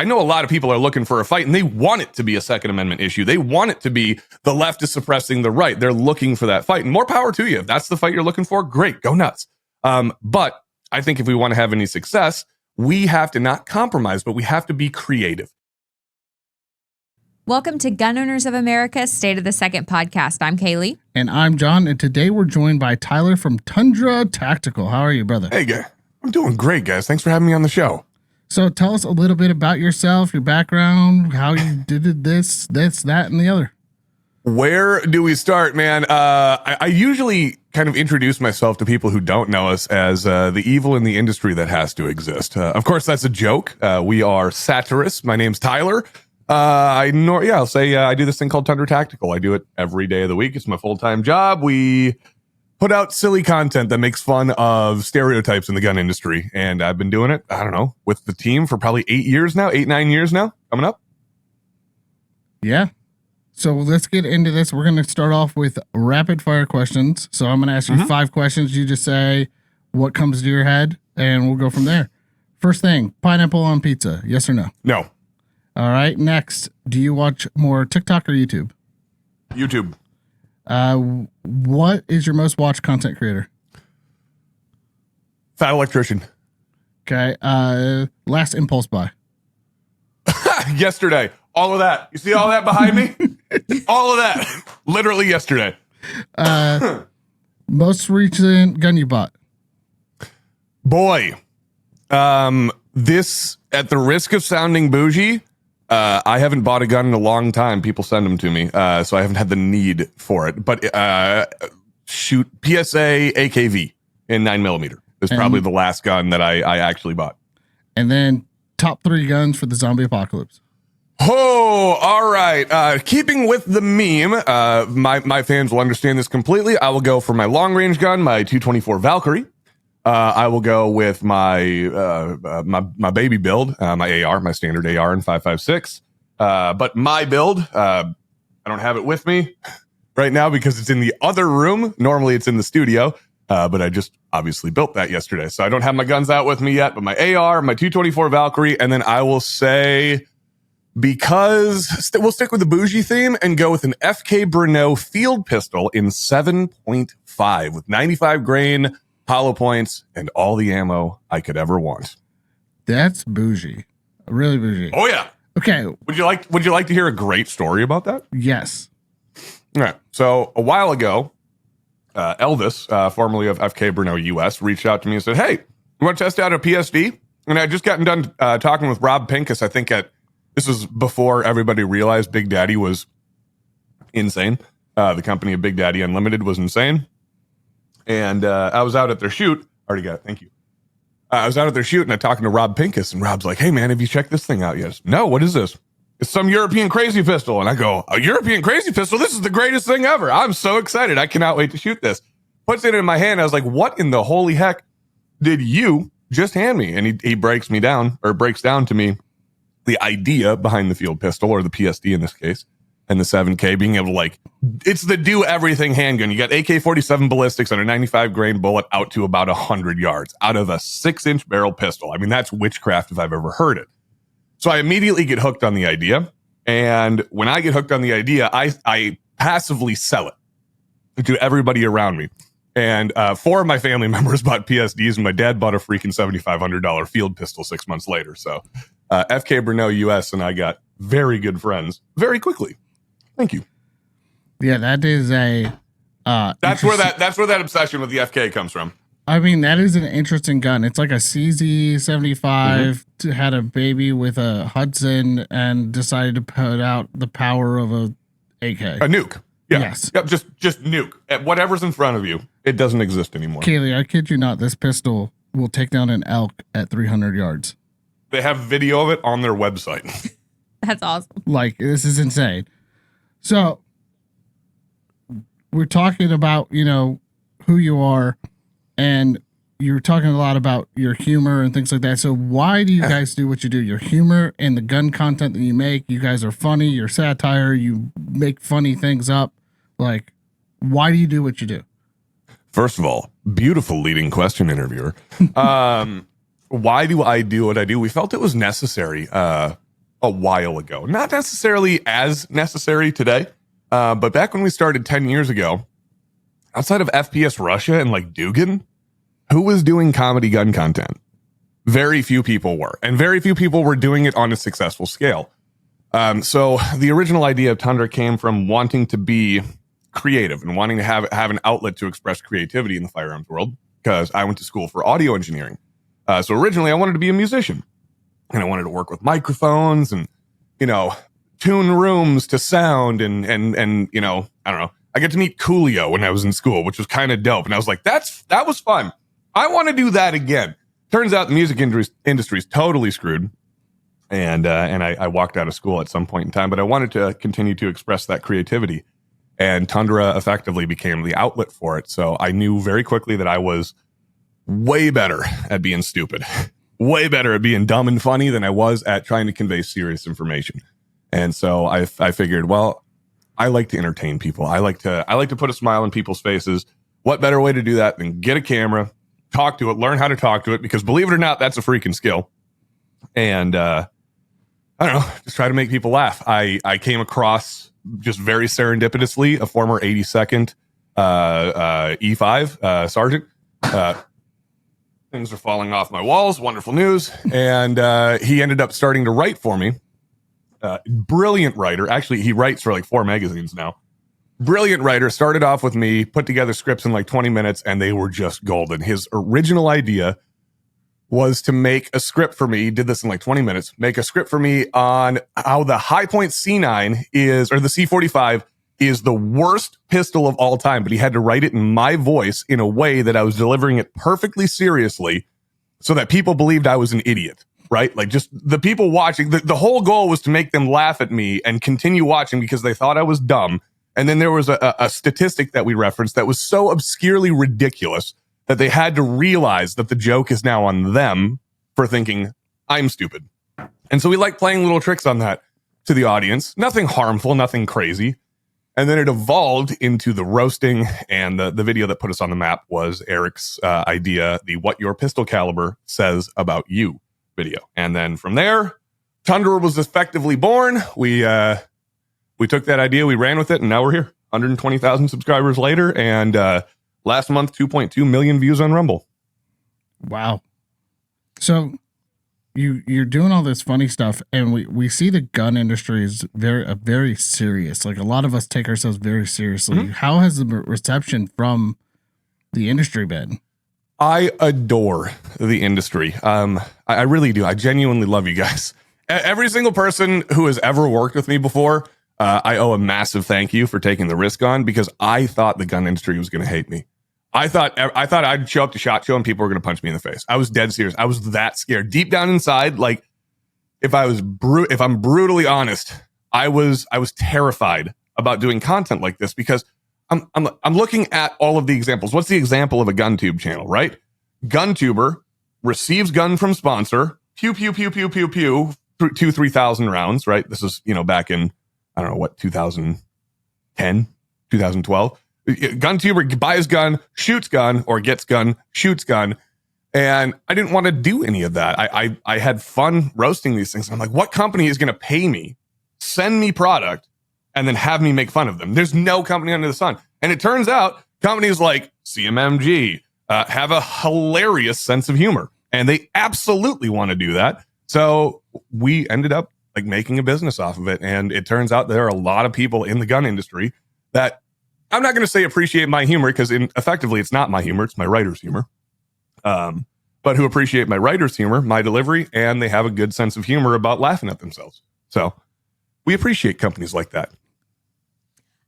I know a lot of people are looking for a fight and they want it to be a Second Amendment issue. They want it to be the left is suppressing the right. They're looking for that fight, and more power to you. If that's the fight you're looking for, great, go nuts. But I think if we want to have any success, we have to not compromise, but we have to be creative. Welcome to Gun Owners of America State of the Second podcast. I'm Kailey. And I'm John, and today we're joined by Tyler from Tundra Tactical. How are you, brother? Hey, guy. I'm doing great, guys. Thanks for having me on the show. So tell us a little bit about yourself, your background, how you did this, that, and the other. Where do we start, man? I usually kind of introduce myself to people who don't know us as the evil in the industry that has to exist. Of course, that's a joke. We are satirists. My name's Tyler. I'll say I do this thing called Tundra Tactical. I do it every day of the week. It's my full-time job. We put out silly content that makes fun of stereotypes in the gun industry. And I've been doing it, I don't know, with the team for probably 9 years now, coming up. Yeah. So let's get into this. We're going to start off with rapid fire questions. So I'm going to ask you 5 questions. You just say what comes to your head, and we'll go from there. First thing, pineapple on pizza, yes or no? No. All right. Next, do you watch more TikTok or YouTube? YouTube. What is your most watched content creator? Fat electrician. Okay. Last impulse buy. Yesterday. All of that. You see all that behind me? All of that. Literally yesterday. Most recent gun you bought? Boy. This, at the risk of sounding bougie, I haven't bought a gun in a long time. People send them to me, so I haven't had the need for it. But shoot, PSA AKV in 9mm is probably the last gun that I actually bought. And then top 3 guns for the zombie apocalypse. Oh, all right. Keeping with the meme, my fans will understand this completely. I will go for my long range gun, my 224 Valkyrie. I will go with my baby build, my AR, my standard AR in 5.56. But my build, I don't have it with me right now because it's in the other room. Normally it's in the studio, but I just obviously built that yesterday. So I don't have my guns out with me yet, but my AR, my 224 Valkyrie, and then I will say, because we'll stick with the bougie theme and go with an FK Bruneau field pistol in 7.5 with 95 grain hollow points and all the ammo I could ever want. That's bougie. Really bougie. Oh yeah. Okay. Would you like to hear a great story about that? Yes. All right. So a while ago, Elvis, formerly of FK Bruneau US, reached out to me and said, "Hey, you want to test out a PSD?" And I just gotten done talking with Rob Pincus. I think this was before everybody realized Big Daddy was insane. The company of Big Daddy Unlimited was insane. And I was out at their shoot. Already got it. Thank you. I was out at their shoot and I'm talking to Rob Pincus, and Rob's like, "Hey man, have you checked this thing out yet?" "No, what is this?" "It's some European crazy pistol." And I go, "A European crazy pistol? This is the greatest thing ever. I'm so excited. I cannot wait to shoot this." Puts it in my hand. I was like, "What in the holy heck did you just hand me?" And he breaks down to me the idea behind the field pistol, or the PSD in this case, and the 7K, being able to it's the do everything handgun. You got AK-47 ballistics on a 95 grain bullet out to about 100 yards out of a 6-inch barrel pistol. I mean, that's witchcraft if I've ever heard it. So I immediately get hooked on the idea. And when I get hooked on the idea, I passively sell it to everybody around me. And 4 of my family members bought PSDs, and my dad bought a freaking $7,500 field pistol 6 months later. So FK Bruneau US and I got very good friends very quickly. Thank you. Yeah, that is a that's where that obsession with the FK comes from. I mean, that is an interesting gun. It's like a CZ75 had a baby with a Hudson and decided to put out the power of a AK. A nuke. Yeah. Yes. Yep, just nuke. At whatever's in front of you, it doesn't exist anymore. Kailey, I kid you not, this pistol will take down an elk at 300 yards. They have video of it on their website. That's awesome. Like, this is insane. So we're talking about, who you are, and you're talking a lot about your humor and things like that. So why do you guys do what you do? Your humor and the gun content that you make, you guys are funny, you're satire, you make funny things up. Like, why do you do what you do? First of all, beautiful leading question, interviewer. Why do I do what I do? We felt it was necessary. a while ago. Not necessarily as necessary today, but back when we started 10 years ago, outside of FPS Russia and like Dugan, who was doing comedy gun content? Very few people were, and very few people were doing it on a successful scale. So the original idea of Tundra came from wanting to be creative and wanting to have an outlet to express creativity in the firearms world, because I went to school for audio engineering. So originally I wanted to be a musician, and I wanted to work with microphones and, tune rooms to sound and, I don't know. I got to meet Coolio when I was in school, which was kind of dope. And I was like, that was fun. I want to do that again. Turns out the music industry is totally screwed. And I walked out of school at some point in time, but I wanted to continue to express that creativity. And Tundra effectively became the outlet for it. So I knew very quickly that I was way better at being stupid, way better at being dumb and funny than I was at trying to convey serious information. And so I figured, well, I like to entertain people. I like to put a smile on people's faces. What better way to do that than get a camera, talk to it, learn how to talk to it, because believe it or not, that's a freaking skill. And I don't know, just try to make people laugh. I came across just very serendipitously a former 82nd E5 sergeant. Things are falling off my walls. Wonderful news. And he ended up starting to write for me. Brilliant writer. Actually, he writes for like 4 magazines now. Brilliant writer. Started off with me, put together scripts in like 20 minutes, and they were just golden. His original idea was to make a script for me. He did this in like 20 minutes. Make a script for me on how the High Point C9 is, or the C45 is the worst pistol of all time. But he had to write it in my voice in a way that I was delivering it perfectly seriously so that people believed I was an idiot. Right? Like just the people watching, the whole goal was to make them laugh at me and continue watching because they thought I was dumb. And then there was a statistic that we referenced that was so obscurely ridiculous that they had to realize that the joke is now on them for thinking I'm stupid. And so we like playing little tricks on that to the audience. Nothing harmful, nothing crazy. And then it evolved into the roasting, and the video that put us on the map was Eric's idea, the What Your Pistol Caliber Says About You video. And then from there, Tundra was effectively born. We took that idea, we ran with it, and now we're here. 120,000 subscribers later, and last month, 2.2 million views on Rumble. Wow. So you're doing all this funny stuff, and we see the gun industry is very serious. Like a lot of us take ourselves very seriously. Mm-hmm. How has the reception from the industry been? I adore the industry. I really do. I genuinely love you guys. Every single person who has ever worked with me before, I owe a massive thank you for taking the risk on, because I thought the gun industry was going to hate me. I thought I'd show up to SHOT Show and people were going to punch me in the face. I was dead serious. I was that scared. Deep down inside, like if I'm brutally honest, I was terrified about doing content like this, because I'm looking at all of the examples. What's the example of a GunTube channel, right? GunTuber receives gun from sponsor, pew, pew, pew, pew, pew, pew, 3,000 rounds, right? This is, back in, I don't know what, 2010, 2012. GunTuber buys gun, shoots gun, or gets gun, shoots gun. And I didn't want to do any of that. I had fun roasting these things. I'm like, what company is going to pay me, send me product, and then have me make fun of them? There's no company under the sun. And it turns out companies like CMMG have a hilarious sense of humor, and they absolutely want to do that. So we ended up like making a business off of it. And it turns out there are a lot of people in the gun industry that, I'm not going to say appreciate my humor, because effectively it's not my humor, it's my writer's humor. But who appreciate my writer's humor, my delivery, and they have a good sense of humor about laughing at themselves. So we appreciate companies like that.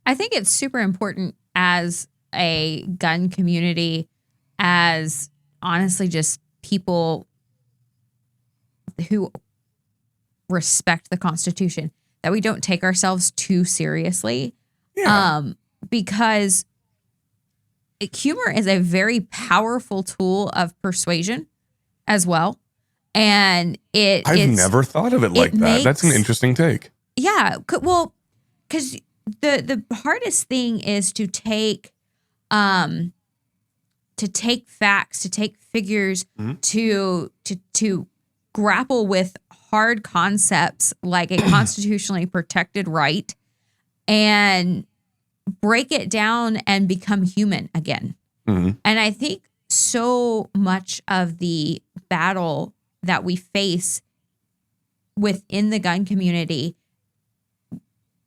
I think it's super important as a gun community, as honestly just people who respect the Constitution, that we don't take ourselves too seriously. Yeah. Because humor is a very powerful tool of persuasion as well. And I've never thought of it like that. That's an interesting take. Yeah. Well, because the hardest thing is to take facts, to take figures, mm-hmm. to grapple with hard concepts like a constitutionally protected right and break it down and become human again. And I think so much of the battle that we face within the gun community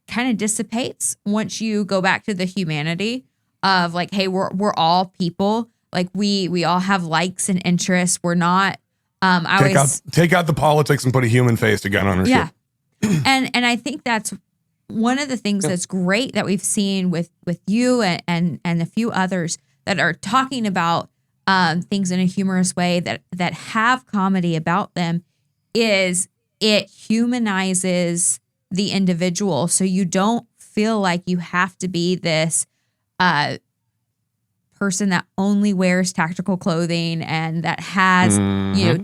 kind of dissipates once you go back to the humanity of like, hey, we're all people. Like we all have likes and interests. We're not. Take out the politics and put a human face to gun ownership. Yeah, and I think that's one of the things that's great that we've seen with you and a few others that are talking about things in a humorous way that have comedy about them is it humanizes the individual. So you don't feel like you have to be this person that only wears tactical clothing and that has,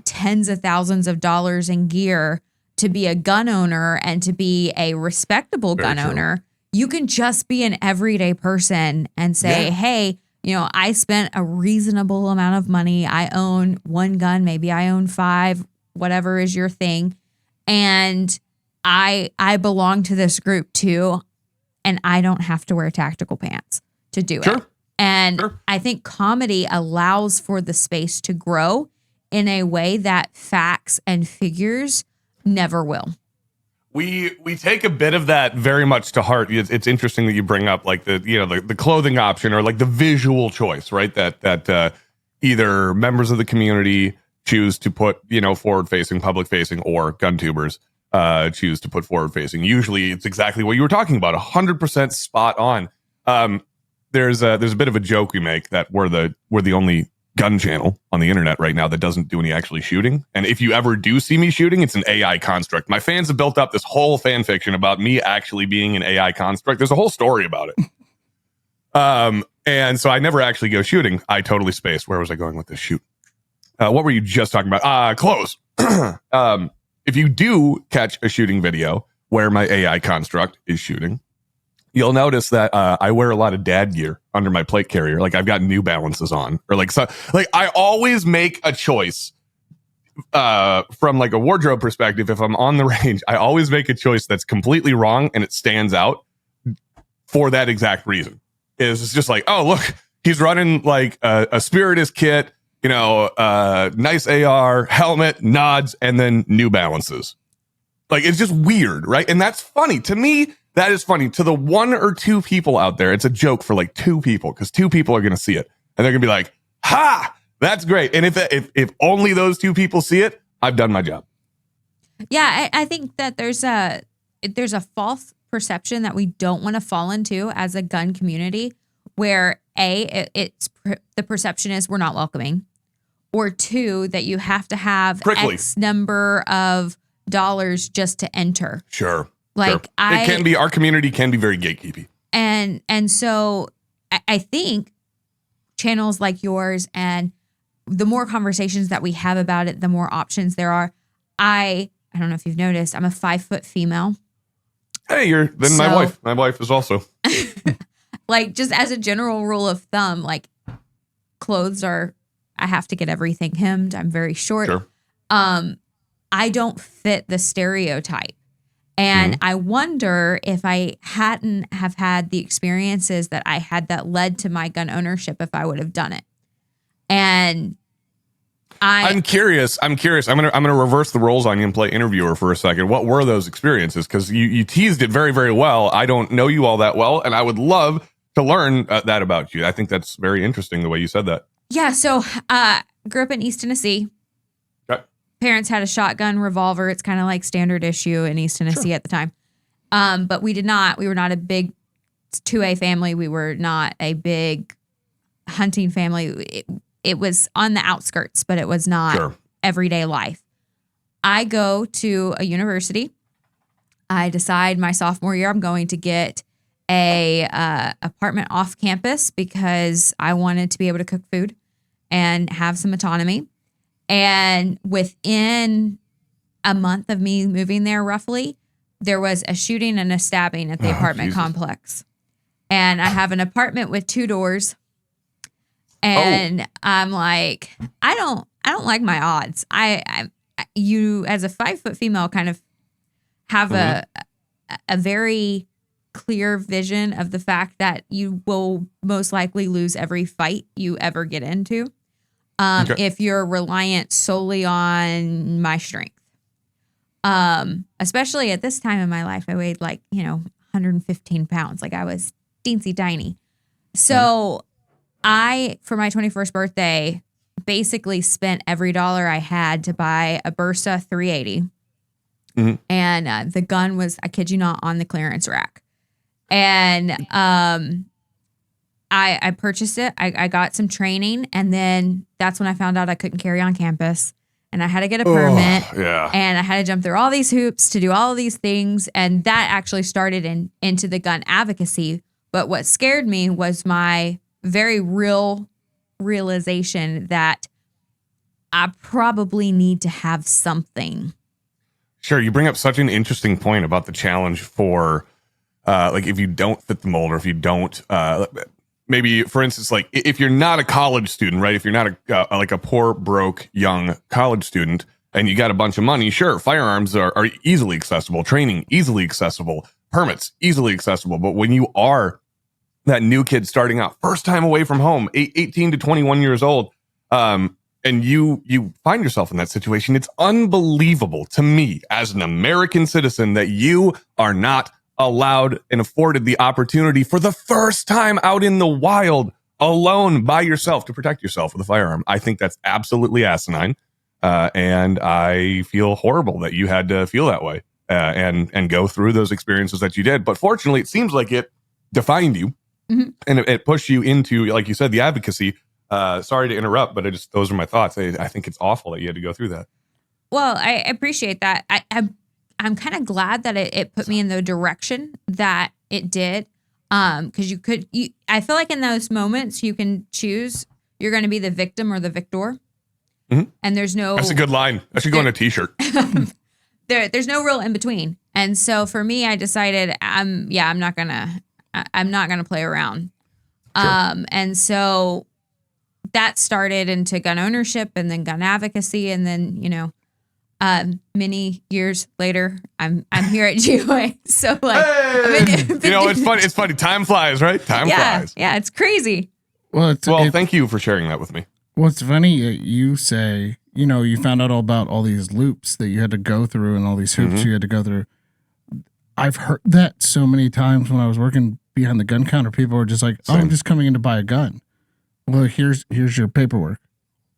tens of thousands of dollars in gear to be a gun owner and to be a respectable gun owner. You can just be an everyday person and say, hey, I spent a reasonable amount of money. I own one gun, maybe I own 5, whatever is your thing. And I belong to this group too. And I don't have to wear tactical pants to do it. And I think comedy allows for the space to grow in a way that facts and figures never will. We take a bit of that very much to heart. It's interesting that you bring up like the clothing option or like the visual choice, right? That either members of the community choose to put forward facing, public facing, or gun tubers choose to put forward facing. Usually, it's exactly what you were talking about, 100% spot on. There's a bit of a joke we make that we're the only gun channel on the internet right now that doesn't do any actually shooting. And if you ever do see me shooting, it's an AI construct. My fans have built up this whole fan fiction about me actually being an AI construct. There's a whole story about it. And so I never actually go shooting. I totally spaced. Where was I going with this? Shoot. What were you just talking about? Clothes. If you do catch a shooting video where my AI construct is shooting, you'll notice that I wear a lot of dad gear under my plate carrier. Like I've got New Balances on, or like I always make a choice from like a wardrobe perspective. If I'm on the range, I always make a choice that's completely wrong and it stands out for that exact reason. It's just like, oh look, he's running like a Spiritus kit, nice AR, helmet, nods, and then New Balances. Like it's just weird, right? And that's funny to me. That is funny to the 1 or 2 people out there. It's a joke for like 2 people because 2 people are going to see it and they're going to be like, ha, that's great. And if only those 2 people see it, I've done my job. Yeah. I think that there's a false perception that we don't want to fall into as a gun community where it's the perception is we're not welcoming, or 2, that you have to have Prickly. X number of dollars just to enter. Sure. Like it can be, our community can be very gatekeepy. And so I think channels like yours and the more conversations that we have about it, the more options there are. I don't know if you've noticed, I'm a 5-foot female. Hey, my wife. My wife is also. Like just as a general rule of thumb, like clothes I have to get everything hemmed. I'm very short. Sure. I don't fit the stereotype. And I wonder if I hadn't have had the experiences that I had that led to my gun ownership, if I would have done it. And I'm curious. I'm gonna reverse the roles on you and play interviewer for a second. What were those experiences? Because you teased it very, very well. I don't know you all that well, and I would love to learn that about you. I think that's very interesting the way you said that. Yeah. So grew up in East Tennessee. Parents had a shotgun revolver. It's kind of like standard issue in East Tennessee at the time. But we were not a big 2A family. We were not a big hunting family. It was on the outskirts, but it was not everyday life. I go to a university. I decide my sophomore year I'm going to get a apartment off campus because I wanted to be able to cook food and have some autonomy. And within a month of me moving there, roughly, there was a shooting and a stabbing at the apartment complex. And I have an apartment with 2 doors. And I'm like, I don't like my odds. I you as a 5-foot female kind of have a very clear vision of the fact that you will most likely lose every fight you ever get into if you're reliant solely on my strength. Especially at this time in my life, I weighed 115 pounds. Like I was teensy tiny. So I, for my 21st birthday, basically spent every dollar I had to buy a Bursa 380. And the gun was, I kid you not, on the clearance rack. And I purchased it. I got some training, and then that's when I found out I couldn't carry on campus. And I had to get a permit. And I had to jump through all these hoops to do all of these things. And that actually started into the gun advocacy. But what scared me was my very real realization that I probably need to have something. Sure. You bring up such an interesting point about the challenge for if you don't fit the mold, or if you don't maybe, for instance, like if you're not a college student, right? If you're not a poor, broke, young college student and you got a bunch of money, sure, firearms are easily accessible, training easily accessible, permits easily accessible. But when you are that new kid starting out, first time away from home, 18 to 21 years old, and you find yourself in that situation, it's unbelievable to me as an American citizen that you are not allowed and afforded the opportunity for the first time out in the wild, alone by yourself, to protect yourself with a firearm. I think that's absolutely asinine. And I feel horrible that you had to feel that way and go through those experiences that you did. But fortunately, it seems like it defined you and it pushed you into, like you said, the advocacy. Sorry to interrupt, but those are my thoughts. I think it's awful that you had to go through that. Well, I appreciate that. I'm kind of glad that it put me in the direction that it did. Because I feel like in those moments you can choose, you're going to be the victim or the victor. And there's no, that's a good line. That should go on a t-shirt. There's no real in between. And so for me, I decided I'm not going to play around. Sure. And so that started into gun ownership and then gun advocacy. And then, many years later, I'm here at GOA. So it's funny. Time flies, right? Time flies. Yeah, it's crazy. Well, thank you for sharing that with me. What's funny, you say, you found out all about all these loops that you had to go through and all these hoops you had to go through. I've heard that so many times when I was working behind the gun counter. People were just like, "Oh, I'm just coming in to buy a gun." Well, here's your paperwork.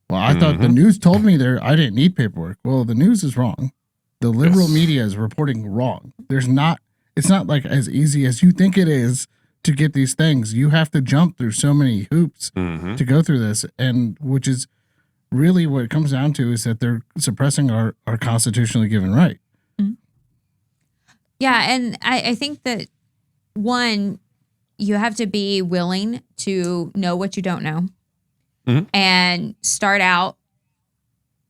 Well, I thought the news told me I didn't need paperwork. Well, the news is wrong. The liberal media is reporting wrong. It's not like as easy as you think it is to get these things. You have to jump through so many hoops to go through this, and which is really what it comes down to is that they're suppressing our constitutionally given right. Yeah, and I think that, one, you have to be willing to know what you don't know and start out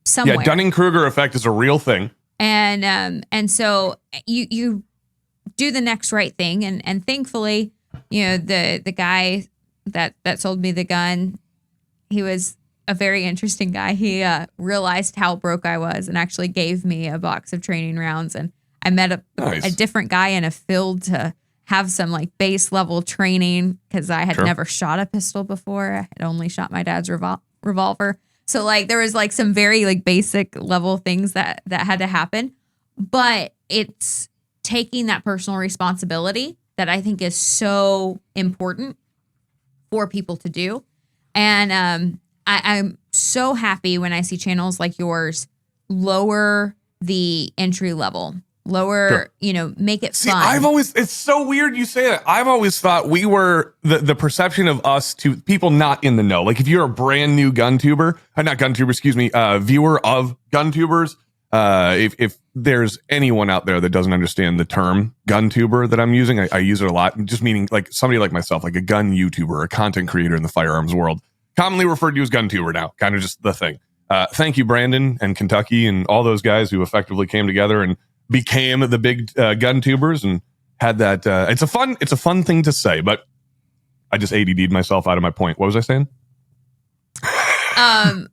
somewhere. Yeah, Dunning-Kruger effect is a real thing. And so you do the next right thing. And thankfully, the guy that sold me the gun, he was a very interesting guy. He realized how broke I was and actually gave me a box of training rounds. And I met a different guy in a field to have some base level training because I had never shot a pistol before. I had only shot my dad's revolver. So there was some very basic level things that had to happen. But it's taking that personal responsibility that I think is so important for people to do. And I'm so happy when I see channels like yours lower the entry level. Make it fun. It's so weird you say that. I've always thought we were the perception of us to people not in the know. Like if you're a brand new viewer of gun tubers, if there's anyone out there that doesn't understand the term gun tuber that I'm using, I use it a lot, just meaning somebody like myself, like a gun YouTuber, a content creator in the firearms world, commonly referred to as gun tuber now, kind of just the thing. Thank you, Brandon and Kentucky and all those guys who effectively came together and became the big gun tubers and had that. It's a fun thing to say, but I just ADD'd myself out of my point. What was I saying? I'm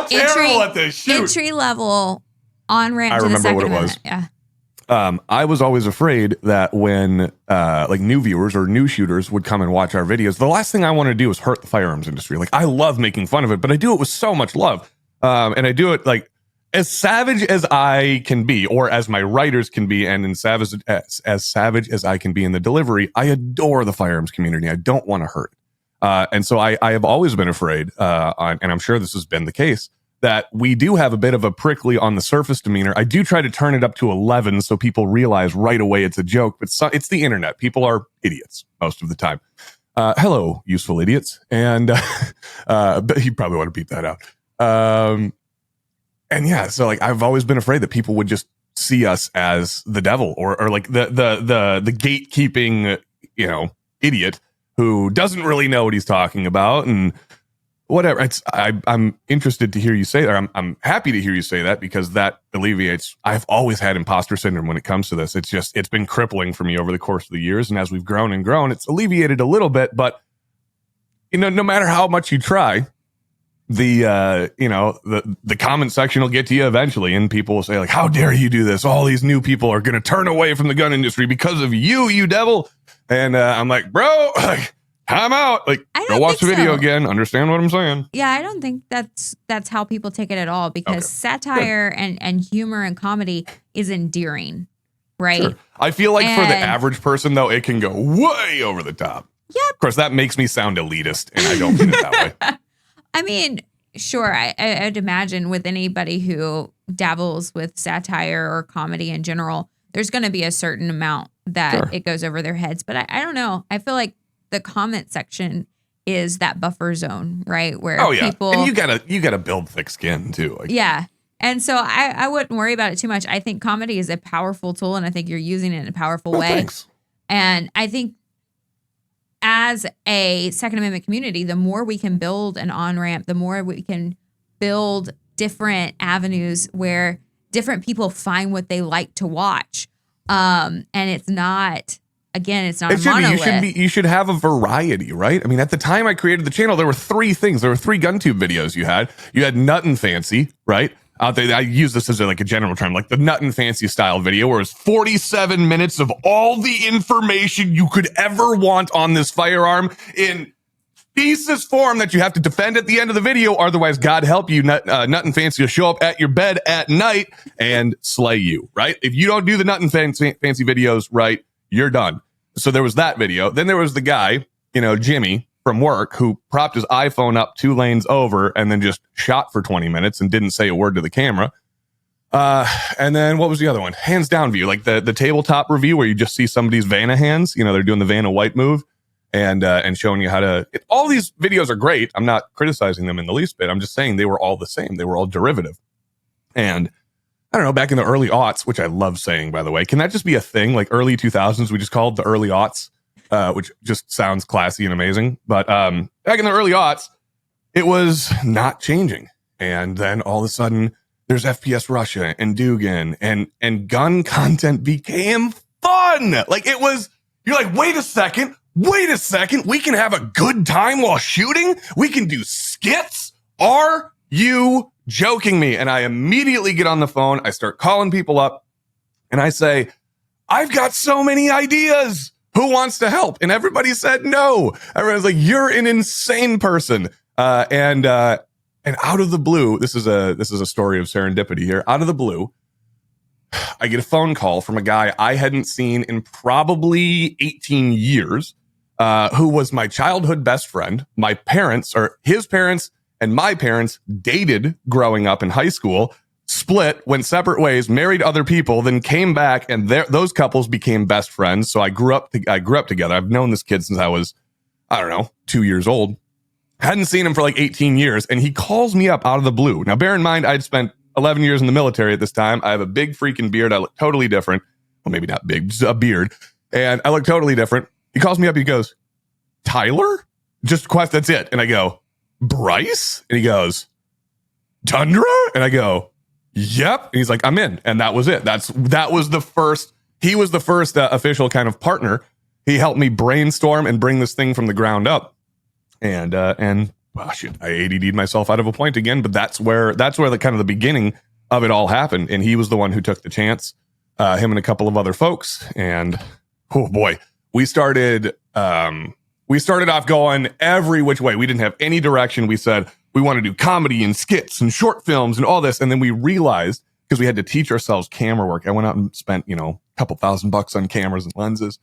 terrible at this. Shoot. Entry level On ramp I to the remember Second what it Amendment. was. Yeah. I was always afraid that when like new viewers or new shooters would come and watch our videos, the last thing I want to do is hurt the firearms industry. Like, I love making fun of it, but I do it with so much love. And I do it like as savage as I can be, or as my writers can be, and as savage as I can be in the delivery. I adore the firearms community. I don't want to hurt. And so I have always been afraid, and I'm sure this has been the case, that we do have a bit of a prickly on the surface demeanor. I do try to turn it up to 11 so people realize right away it's a joke, but it's the internet. People are idiots most of the time. Hello, useful idiots. And but you probably want to beat that out. And yeah, so like I've always been afraid that people would just see us as the devil or like the gatekeeping, idiot who doesn't really know what he's talking about and whatever. I'm interested to hear you say that. I'm happy to hear you say that, because that alleviates. I've always had imposter syndrome when it comes to this. It's been crippling for me over the course of the years, and as we've grown and grown, it's alleviated a little bit. But no matter how much you try, the comment section will get to you eventually, and people will say like, "How dare you do this? All these new people are going to turn away from the gun industry because of you devil." And I'm like, bro, like, I'm out. Like, go watch the video again. Understand what I'm saying? Yeah, I don't think that's how people take it at all, because satire and humor and comedy is endearing, right? Sure. I feel like for the average person, though, it can go way over the top. Yeah. Of course, that makes me sound elitist, and I don't mean it that way. I mean, sure, I'd imagine with anybody who dabbles with satire or comedy in general, there's going to be a certain amount that it goes over their heads. But I don't know. I feel like the comment section is that buffer zone, right? Where people, and you gotta build thick skin too. Like, yeah. And so I wouldn't worry about it too much. I think comedy is a powerful tool, and I think you're using it in a powerful way. Thanks. And I think as a Second Amendment community, the more we can build an on-ramp, the more we can build different avenues where different people find what they like to watch. And it's not, again, it's not a monolith. You should have a variety, right? I mean, at the time I created the channel, there were three things. There were three GunTube videos you had. You had Nut and Fancy, right? Out there, I use this as like a general term, like the Nut and Fancy style video, where it's 47 minutes of all the information you could ever want on this firearm in thesis form that you have to defend at the end of the video. Otherwise, God help you, Nut and Fancy will show up at your bed at night and slay you, right? If you don't do the Nut and Fancy videos right, you're done. So there was that video. Then there was the guy, Jimmy from work, who propped his iPhone up 2 lanes over and then just shot for 20 minutes and didn't say a word to the camera. And then what was the other one? Hands down view, like the tabletop review where you just see somebody's Vanna hands. They're doing the Vanna white move and showing you how to. All these videos are great. I'm not criticizing them in the least bit. I'm just saying they were all the same. They were all derivative. And I don't know, back in the early aughts, which I love saying, by the way, can that just be a thing? Like early 2000s, we just called the early aughts, which just sounds classy and amazing. But back in the early aughts, it was not changing. And then all of a sudden, there's FPS Russia and Dugan and gun content became fun. Like it was, you're like, wait a second, we can have a good time while shooting? We can do skits? Are you joking me? And I immediately get on the phone. I start calling people up and I say, I've got so many ideas. Who wants to help? And everybody said no. Everyone's like, you're an insane person. And out of the blue, this is a story of serendipity here. Out of the blue, I get a phone call from a guy I hadn't seen in probably 18 years, who was my childhood best friend. My parents, or his parents and my parents, dated growing up in high school, split, went separate ways, married other people, then came back, and those couples became best friends. So I grew up together. I've known this kid since I was, 2 years old. Hadn't seen him for like 18 years, and he calls me up out of the blue. Now, bear in mind, I'd spent 11 years in the military at this time. I have a big freaking beard. I look totally different. Well, maybe not big, just a beard. And I look totally different. He calls me up. He goes, Tyler? Just Quest, that's it. And I go, Bryce? And he goes, Tundra? And I go, yep. And he's like, I'm in. And that was it. That was the first, he was the first official kind of partner. He helped me brainstorm and bring this thing from the ground up. And well, shit, I ADD'd myself out of a point again, but that's where the kind of the beginning of it all happened. And he was the one who took the chance, him and a couple of other folks. And oh boy, we started off going every which way. We didn't have any direction. We said, we want to do comedy and skits and short films and all this. And then we realized, because we had to teach ourselves camera work, I went out and spent, a couple $1,000 on cameras and lenses.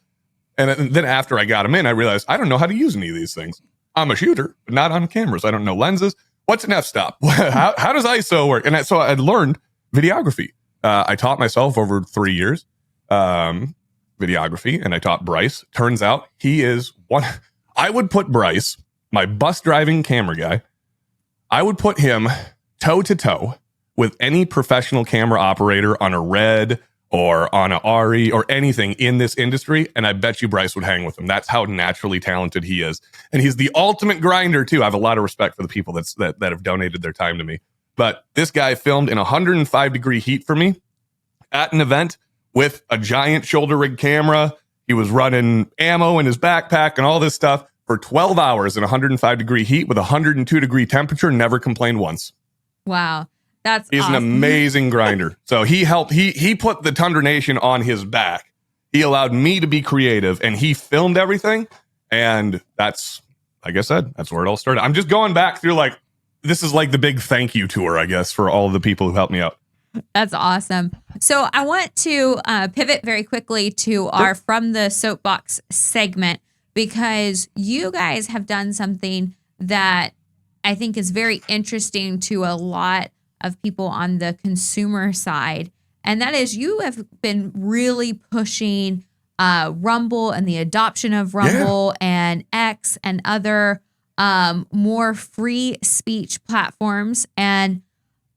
And then after I got them in, I realized I don't know how to use any of these things. I'm a shooter, but not on cameras. I don't know lenses. What's an f-stop? how does ISO work? And so I learned videography. I taught myself over 3 years videography, and I taught Bryce. Turns out he is one. I would put Bryce, my bus driving camera guy, I would put him toe to toe with any professional camera operator on a Red or on a RE or anything in this industry. And I bet you Bryce would hang with him. That's how naturally talented he is. And he's the ultimate grinder too. I have a lot of respect for the people that have donated their time to me. But this guy filmed in 105-degree heat for me at an event with a giant shoulder rig camera. He was running ammo in his backpack and all this stuff for 12 hours in 105-degree heat with 102-degree temperature, never complained once. Wow. He's awesome. An amazing grinder. So he helped, he put the Tundra Nation on his back. He allowed me to be creative, and he filmed everything. And that's, like I said, that's where it all started. I'm just going back through, this is like the big thank you tour, I guess, for all of the people who helped me out. That's awesome. So I want to pivot very quickly to our From the Soapbox segment, because you guys have done something that I think is very interesting to a lot of people on the consumer side. And that is, you have been really pushing Rumble and the adoption of Rumble and X and other more free speech platforms. And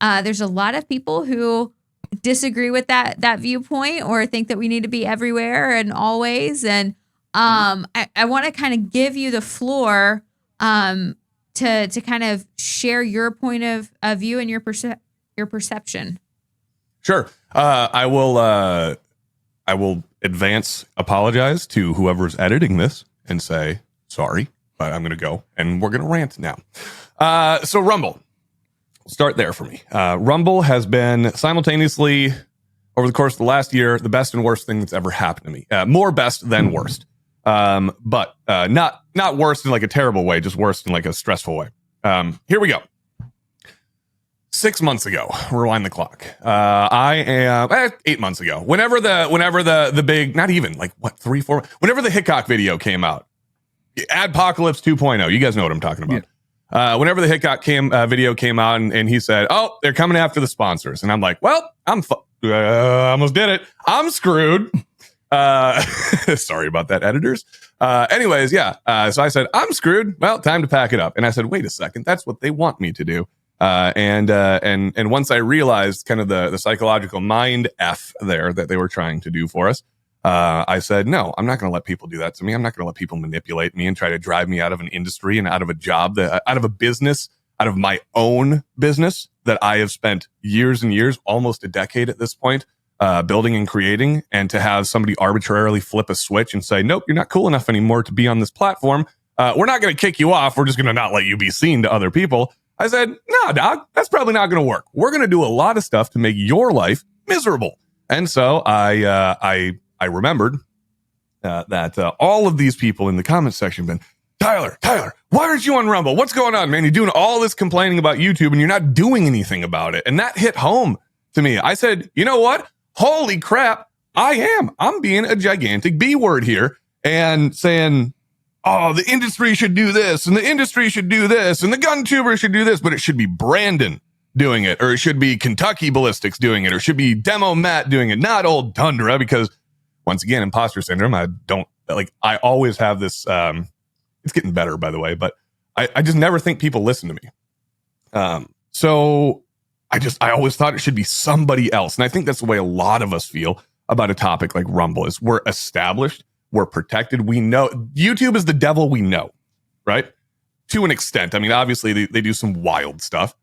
there's a lot of people who disagree with that viewpoint, or think that we need to be everywhere and always. And I want to kind of give you the floor to kind of share your point of view and your perception. Sure. I will apologize to whoever's editing this and say, sorry, but I'm going to go and we're going to rant now. So Rumble, start there for me. Rumble has been simultaneously over the course of the last year, the best and worst thing that's ever happened to me. More best than worst. But not worse in like a terrible way, just worse in like a stressful way. Here we go. 6 months ago, rewind the clock. I am 8 months ago. Whenever the big, not even like what, 3, 4, whenever the Hickok video came out, Adpocalypse 2.0, you guys know what I'm talking about. Yeah. Whenever the Hickok video came out and he said, oh, they're coming after the sponsors. And I'm like, well, almost did it. I'm screwed. Sorry about that, editors. Anyways, yeah. So I said, I'm screwed. Well, time to pack it up. And I said, wait a second. That's what they want me to do. And once I realized kind of the psychological mind F there that they were trying to do for us, I said, no, I'm not going to let people do that to me. I'm not going to let people manipulate me and try to drive me out of an industry and out of a job, out of a business, out of my own business that I have spent years and years, almost a decade at this point, building and creating, and to have somebody arbitrarily flip a switch and say, nope, you're not cool enough anymore to be on this platform. We're not going to kick you off. We're just going to not let you be seen to other people. I said, no, dog, that's probably not going to work. We're going to do a lot of stuff to make your life miserable. And so I remembered that all of these people in the comments section been, Tyler, why aren't you on Rumble? What's going on, man? You're doing all this complaining about YouTube and you're not doing anything about it. And that hit home to me. I said, you know what? Holy crap, I'm being a gigantic B word here and saying, oh, the industry should do this and the industry should do this and the gun tuber should do this, but it should be Brandon doing it, or it should be Kentucky Ballistics doing it, or it should be Demo Matt doing it, not old Tundra, because once again, imposter syndrome, I always have this, it's getting better, by the way, but I just never think people listen to me. So I always thought it should be somebody else. And I think that's the way a lot of us feel about a topic like Rumble is we're established. We're protected. We know YouTube is the devil we know, right? To an extent. I mean, obviously they do some wild stuff,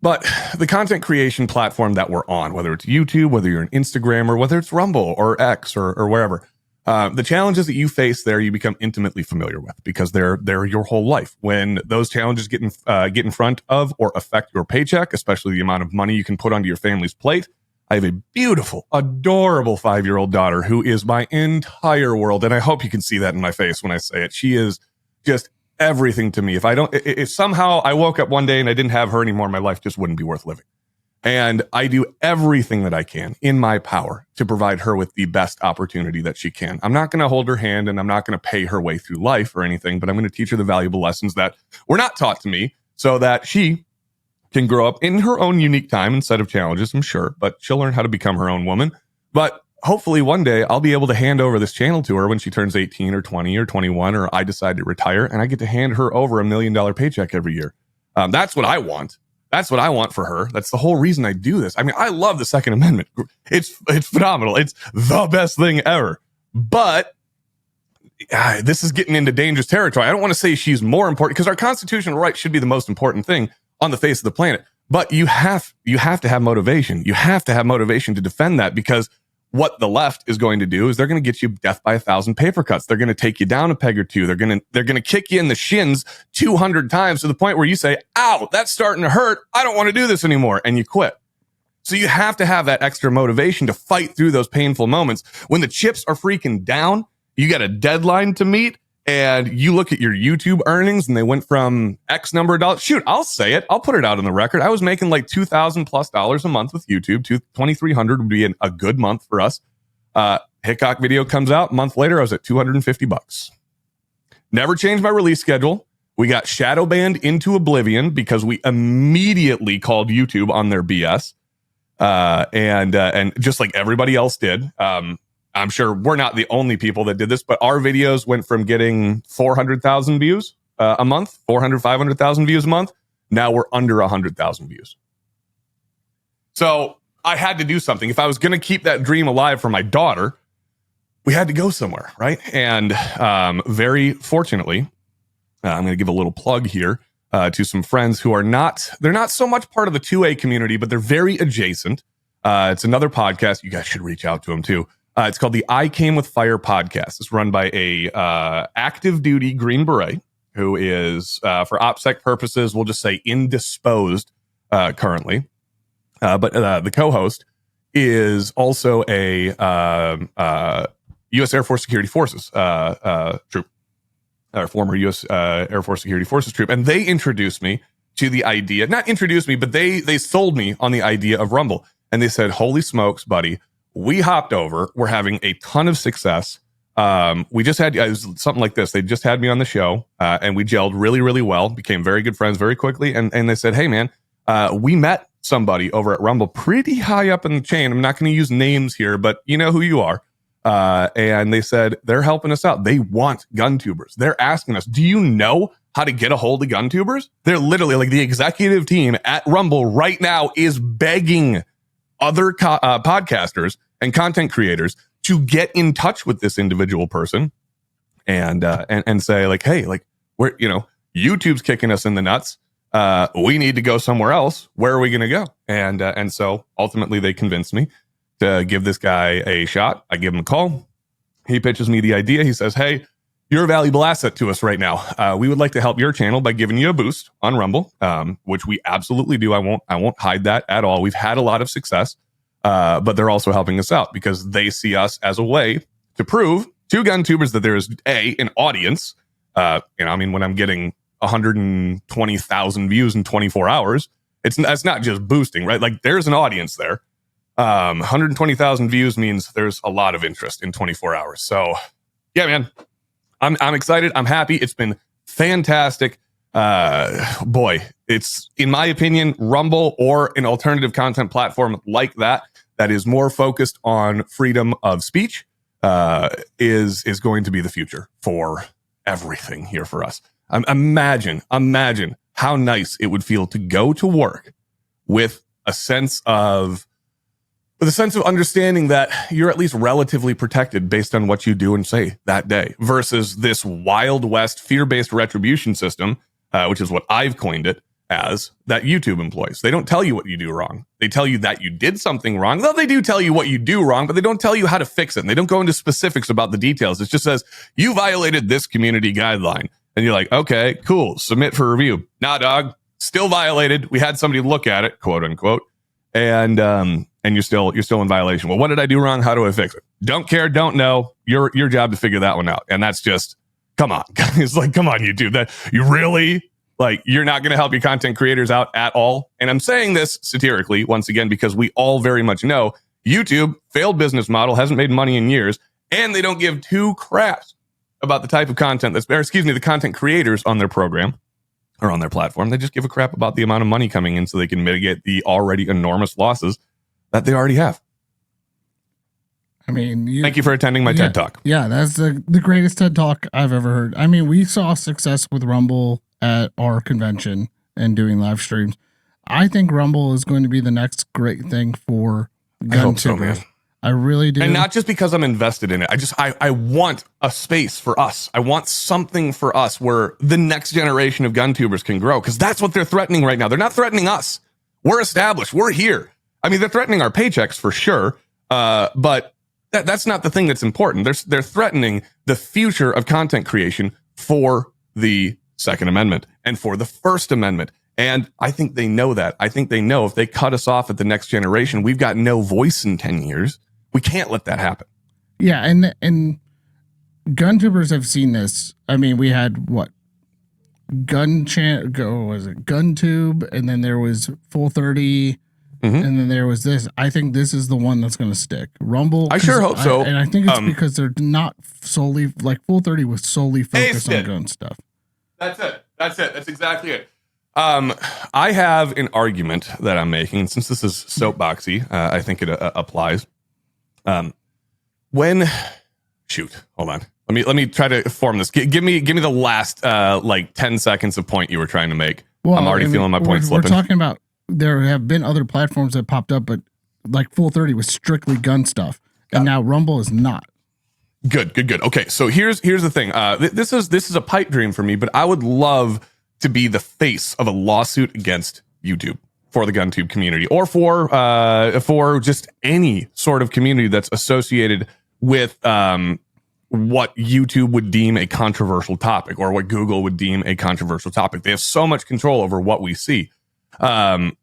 but the content creation platform that we're on, whether it's YouTube, whether you're an Instagrammer, whether it's Rumble or X or wherever, The challenges that you face there, you become intimately familiar with because they're your whole life. When those challenges get in front of or affect your paycheck, especially the amount of money you can put onto your family's plate. I have a beautiful, adorable 5-year-old daughter who is my entire world. And I hope you can see that in my face when I say it. She is just everything to me. If somehow I woke up one day and I didn't have her anymore, my life just wouldn't be worth living. And I do everything that I can in my power to provide her with the best opportunity that she can. I'm not going to hold her hand and I'm not going to pay her way through life or anything, but I'm going to teach her the valuable lessons that were not taught to me so that she can grow up in her own unique time and set of challenges, I'm sure, but she'll learn how to become her own woman. But hopefully one day I'll be able to hand over this channel to her when she turns 18 or 20 or 21, or I decide to retire and I get to hand her over $1 million paycheck every year. That's what I want. That's what I want for her. That's the whole reason I do this. I mean, I love the Second Amendment. It's phenomenal. It's the best thing ever. But this is getting into dangerous territory. I don't want to say she's more important because our constitutional right should be the most important thing on the face of the planet. But you have to have motivation. You have to have motivation to defend that, because what the left is going to do is they're going to get you death by 1,000 paper cuts. They're going to take you down a peg or two. They're going to kick you in the shins 200 times to the point where you say, ow, that's starting to hurt. I don't want to do this anymore. And you quit. So you have to have that extra motivation to fight through those painful moments. When the chips are freaking down, you got a deadline to meet, and you look at your YouTube earnings and they went from X number of dollars. Shoot, I'll say it. I'll put it out on the record. I was making like $2,000+ a month with YouTube. $2,300 would be a good month for us. Hickok video comes out. A month later, I was at $250. Never changed my release schedule. We got shadow banned into oblivion because we immediately called YouTube on their BS. And just like everybody else did, I'm sure we're not the only people that did this, but our videos went from getting 400,000 views a month, 500,000 views a month. Now we're under 100,000 views. So I had to do something. If I was going to keep that dream alive for my daughter, we had to go somewhere, right? And very fortunately, I'm going to give a little plug here to some friends who they're not so much part of the 2A community, but they're very adjacent. It's another podcast. You guys should reach out to them too. It's called the I Came With Fire podcast. It's run by a active duty Green Beret who is, for OPSEC purposes, we'll just say indisposed currently. But the co-host is also a U.S. Air Force Security Forces troop, or former U.S. Air Force Security Forces troop. And they introduced me to the idea, not introduced me, but they sold me on the idea of Rumble. And they said, holy smokes, buddy. We hopped over. We're having a ton of success. We just had something like this. They just had me on the show, and we gelled really, really well. Became very good friends very quickly. And they said, "Hey, man, we met somebody over at Rumble, pretty high up in the chain. I'm not going to use names here, but you know who you are." And they said they're helping us out. They want gun tubers. They're asking us, "Do you know how to get a hold of gun tubers?" They're literally like the executive team at Rumble right now is begging other podcasters and content creators to get in touch with this individual person and say like, hey, like we're, YouTube's kicking us in the nuts. We need to go somewhere else. Where are we going to go? And so ultimately they convinced me to give this guy a shot. I give him a call. He pitches me the idea. He says, hey, you're a valuable asset to us right now. We would like to help your channel by giving you a boost on Rumble, which we absolutely do. I won't hide that at all. We've had a lot of success, but they're also helping us out because they see us as a way to prove to gun tubers that there is an audience. When I'm getting 120,000 views in 24 hours, that's not just boosting, right? Like there's an audience there. 120,000 views means there's a lot of interest in 24 hours. So yeah, man. I'm excited. I'm happy. It's been fantastic. Boy, it's, in my opinion, Rumble or an alternative content platform like that is more focused on freedom of speech, is going to be the future for everything here for us. Imagine how nice it would feel to go to work with a sense of understanding that you're at least relatively protected based on what you do and say that day versus this Wild West fear-based retribution system, which is what I've coined it, as that YouTube employs. They don't tell you what you do wrong. They tell you that you did something wrong. Though they do tell you what you do wrong, but they don't tell you how to fix it. And they don't go into specifics about the details. It just says, you violated this community guideline. And you're like, okay, cool. Submit for review. Nah, dog. Still violated. We had somebody look at it, quote unquote. And you're still in violation. Well, what did I do wrong? How do I fix it? Don't care. Don't know. Your job to figure that one out. And that's just, come on, guys. Like, come on, YouTube. That you really, like, you're not going to help your content creators out at all. And I'm saying this satirically once again, because we all very much know YouTube, failed business model, hasn't made money in years, and they don't give two craps about the type of content the content creators on their program or on their platform. They just give a crap about the amount of money coming in so they can mitigate the already enormous losses that they already have. I mean, thank you for attending my TED Talk. Yeah, that's the greatest TED Talk I've ever heard. I mean, we saw success with Rumble at our convention and doing live streams. I think Rumble is going to be the next great thing for gun tubers. I really do. And not just because I'm invested in it. I want a space for us. I want something for us where the next generation of gun tubers can grow, because that's what they're threatening right now. They're not threatening us. We're established. We're here. I mean, they're threatening our paychecks for sure. But that's not the thing that's important. They're threatening the future of content creation for the Second Amendment and for the First Amendment. And I think they know that. I think they know if they cut us off at the next generation, we've got no voice in 10 years. We can't let that happen. Yeah, and gun tubers have seen this. I mean, we had GunTube, and then there was Full 30, and then there was this. I think this is the one that's going to stick. Rumble. I sure hope so. And I think it's because they're not solely, like Full 30 was solely focused on gun stuff. That's it. That's exactly it. I have an argument that I'm making, since this is soapboxy. I think it applies. Hold on. Let me try to form this. Give me the last 10 seconds of point you were trying to make. Well, I'm already feeling my point slipping. We're talking about there have been other platforms that popped up, but like Full 30 was strictly gun stuff, and now Rumble is not. Good. Okay, so here's the thing. This is a pipe dream for me, but I would love to be the face of a lawsuit against YouTube for the GunTube community, or for just any sort of community that's associated with what YouTube would deem a controversial topic, or what Google would deem a controversial topic. They have so much control over what we see. And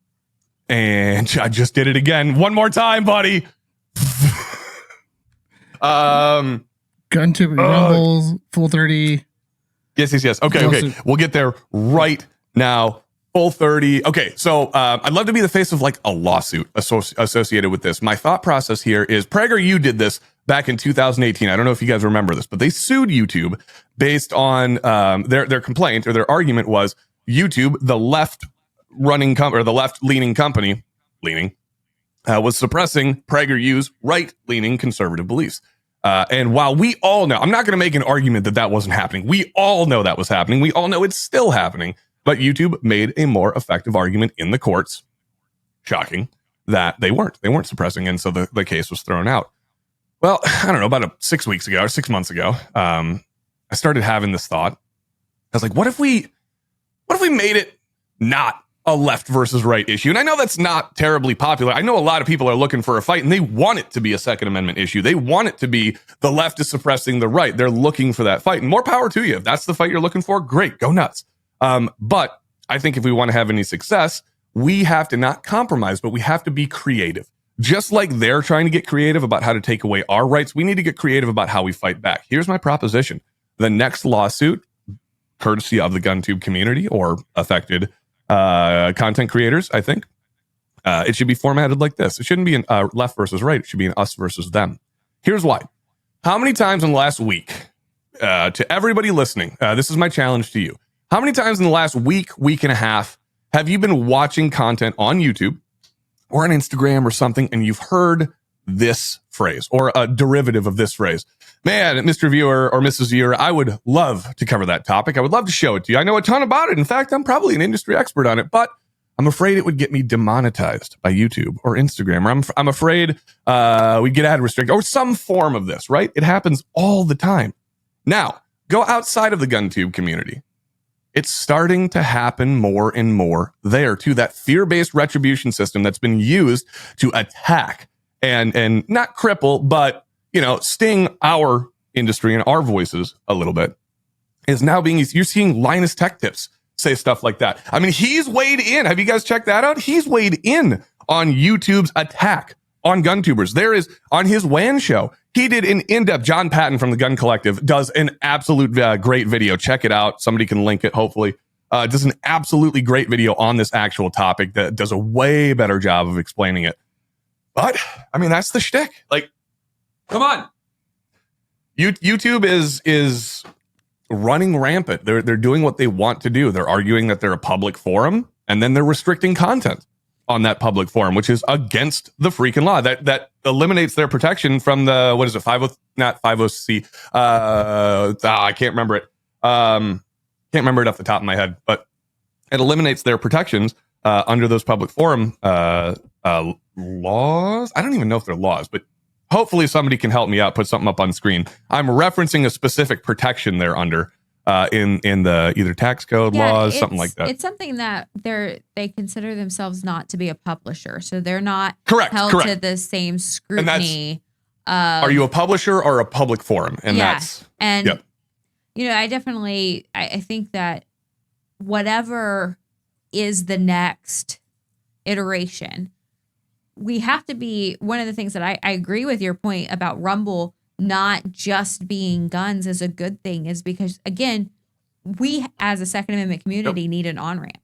I just did it again. One more time, buddy. GunTube, Rumbles, Full 30. Yes. Okay. We'll get there right now. Full 30. Okay, so I'd love to be the face of like a lawsuit associated with this. My thought process here is PragerU did this back in 2018. I don't know if you guys remember this, but they sued YouTube based on their complaint, or their argument was YouTube, the left-leaning company, was suppressing PragerU's right-leaning conservative beliefs. And while we all know, I'm not going to make an argument that wasn't happening. We all know that was happening. We all know it's still happening. But YouTube made a more effective argument in the courts. Shocking that they weren't suppressing. And so the case was thrown out. Well, I don't know, about 6 weeks ago or 6 months ago, I started having this thought. I was like, what if we made it not a left versus right issue? And I know that's not terribly popular. I know a lot of people are looking for a fight, and they want it to be a Second Amendment issue. They want it to be the left is suppressing the right. They're looking for that fight, and more power to you. If that's the fight you're looking for, great, go nuts. But I think if we want to have any success, we have to not compromise, but we have to be creative. Just like they're trying to get creative about how to take away our rights, we need to get creative about how we fight back. Here's my proposition. The next lawsuit, courtesy of the GunTube community or affected content creators, I think, it should be formatted like this. It shouldn't be an left versus right. It should be an us versus them. Here's why. How many times in the last week, to everybody listening, this is my challenge to you. How many times in the last week and a half, have you been watching content on YouTube or on Instagram or something, and you've heard this phrase or a derivative of this phrase? Man, Mr. Viewer or Mrs. Viewer, I would love to cover that topic. I would love to show it to you. I know a ton about it. In fact, I'm probably an industry expert on it, but I'm afraid it would get me demonetized by YouTube or Instagram. Or I'm afraid we'd get ad restricted or some form of this, right? It happens all the time. Now, go outside of the GunTube community. It's starting to happen more and more there too. That fear-based retribution system that's been used to attack and not cripple, but, sting our industry and our voices a little bit is now being used. You're seeing Linus Tech Tips say stuff like that. I mean, he's weighed in. Have you guys checked that out? He's weighed in on YouTube's attack on gun tubers. There is on his WAN show. He did an in-depth. John Patton from the Gun Collective does an absolute great video. Check it out. Somebody can link it, hopefully. Does an absolutely great video on this actual topic that does a way better job of explaining it. But, I mean, that's the shtick. Like, come on. YouTube is running rampant. They're doing what they want to do. They're arguing that they're a public forum, and then they're restricting content on that public forum, which is against the freaking law. That eliminates their protection from the, what is it, 50C. I can't remember it. Can't remember it off the top of my head, but it eliminates their protections under those public forum laws. I don't even know if they're laws, but hopefully somebody can help me out, put something up on screen. I'm referencing a specific protection they're under in the either tax code laws, something like that. It's something that they consider themselves not to be a publisher, so they're not held to the same scrutiny. Are you a publisher or a public forum? And I think that whatever is the next iteration, we have to be, one of the things that I agree with your point about Rumble not just being guns is a good thing, is because, again, we as a Second Amendment community need an on-ramp.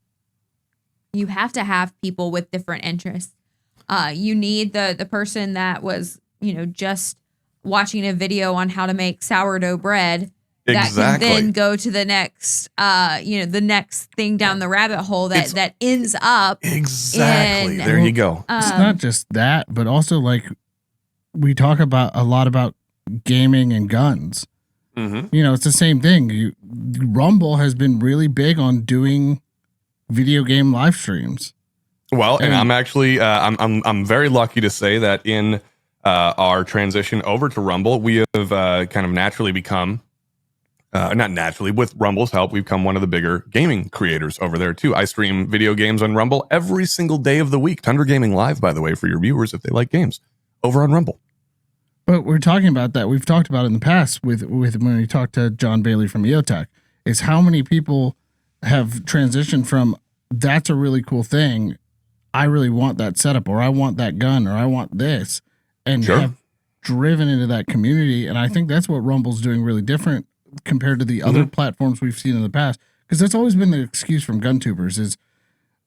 You have to have people with different interests. You need the person that was, just watching a video on how to make sourdough bread that can then go to the next, the next thing down the rabbit hole that ends up. Exactly. There you go. It's not just that, but also like we talk a lot about gaming and guns. Mm-hmm. It's the same thing. Rumble has been really big on doing video game live streams. Well, and I'm actually, I'm very lucky to say that in our transition over to Rumble, we have kind of naturally become, not naturally, with Rumble's help, we've become one of the bigger gaming creators over there too. I stream video games on Rumble every single day of the week. Tundra Gaming Live, by the way, for your viewers, if they like games, over on Rumble. But we're talking about that. We've talked about it in the past with when we talked to John Bailey from EOTech, is how many people have transitioned from, that's a really cool thing, I really want that setup, or I want that gun, or I want this, and have driven into that community. And I think that's what Rumble's doing really different compared to the other platforms we've seen in the past. Because that's always been the excuse from gun tubers is,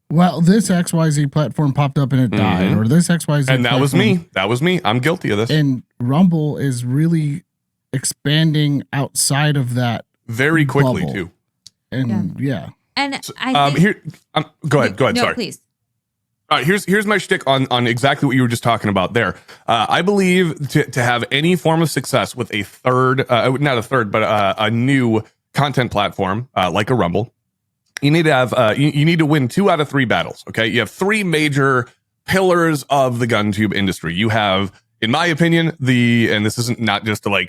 well, this XYZ platform popped up and it died, or this XYZ. And that was me. That was me. I'm guilty of this. And Rumble is really expanding outside of that very quickly bubble. Too. And And so, go ahead. No, sorry. Please. Here's my shtick on exactly what you were just talking about there. I believe to have any form of success with a a new content platform like a Rumble, you need to have you need to win 2 out of 3 battles. Okay, you have 3 major pillars of the gun tube industry. You have, in my opinion, and this isn't not just to I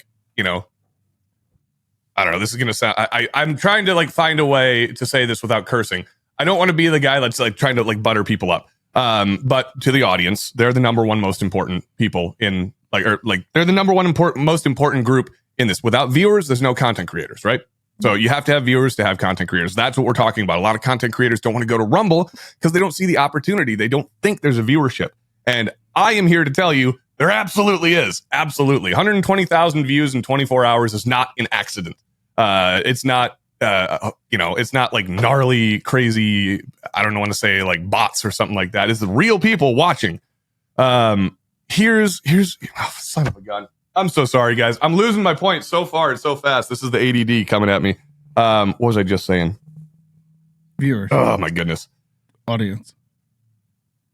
don't know. This is gonna sound. I'm trying to find a way to say this without cursing. I don't want to be the guy that's trying to butter people up. But to the audience, they're the number one most important people in they're the number one most important group in this. Without viewers, there's no content creators, right? So you have to have viewers to have content creators. That's what we're talking about. A lot of content creators don't want to go to Rumble because they don't see the opportunity. They don't think there's a viewership. And I am here to tell you there absolutely is. Absolutely. 120,000 views in 24 hours is not an accident. It's not, it's not gnarly, crazy, I don't want to say bots or something like that. It's the real people watching. Here's son of a gun. I'm so sorry, guys. I'm losing my point so far and so fast. This is the ADD coming at me. What was I just saying? Viewers. Oh, my goodness. Audience.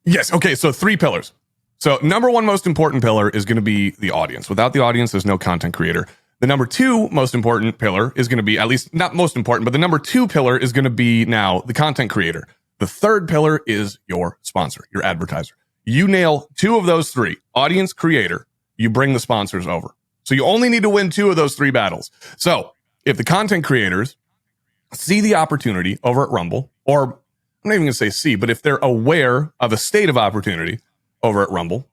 Yes. Okay. So 3 pillars. So number 1 most important pillar is going to be the audience. Without the audience, there's no content creator. The number 2 most important pillar is going to be, at least not most important, but the number 2 pillar is going to be now the content creator. The 3rd pillar is your sponsor, your advertiser. You nail 2 of those 3, audience, creator, you bring the sponsors over. So you only need to win 2 of those 3 battles. So if the content creators see the opportunity over at Rumble, or I'm not even going to say see, but if they're aware of a state of opportunity over at Rumble,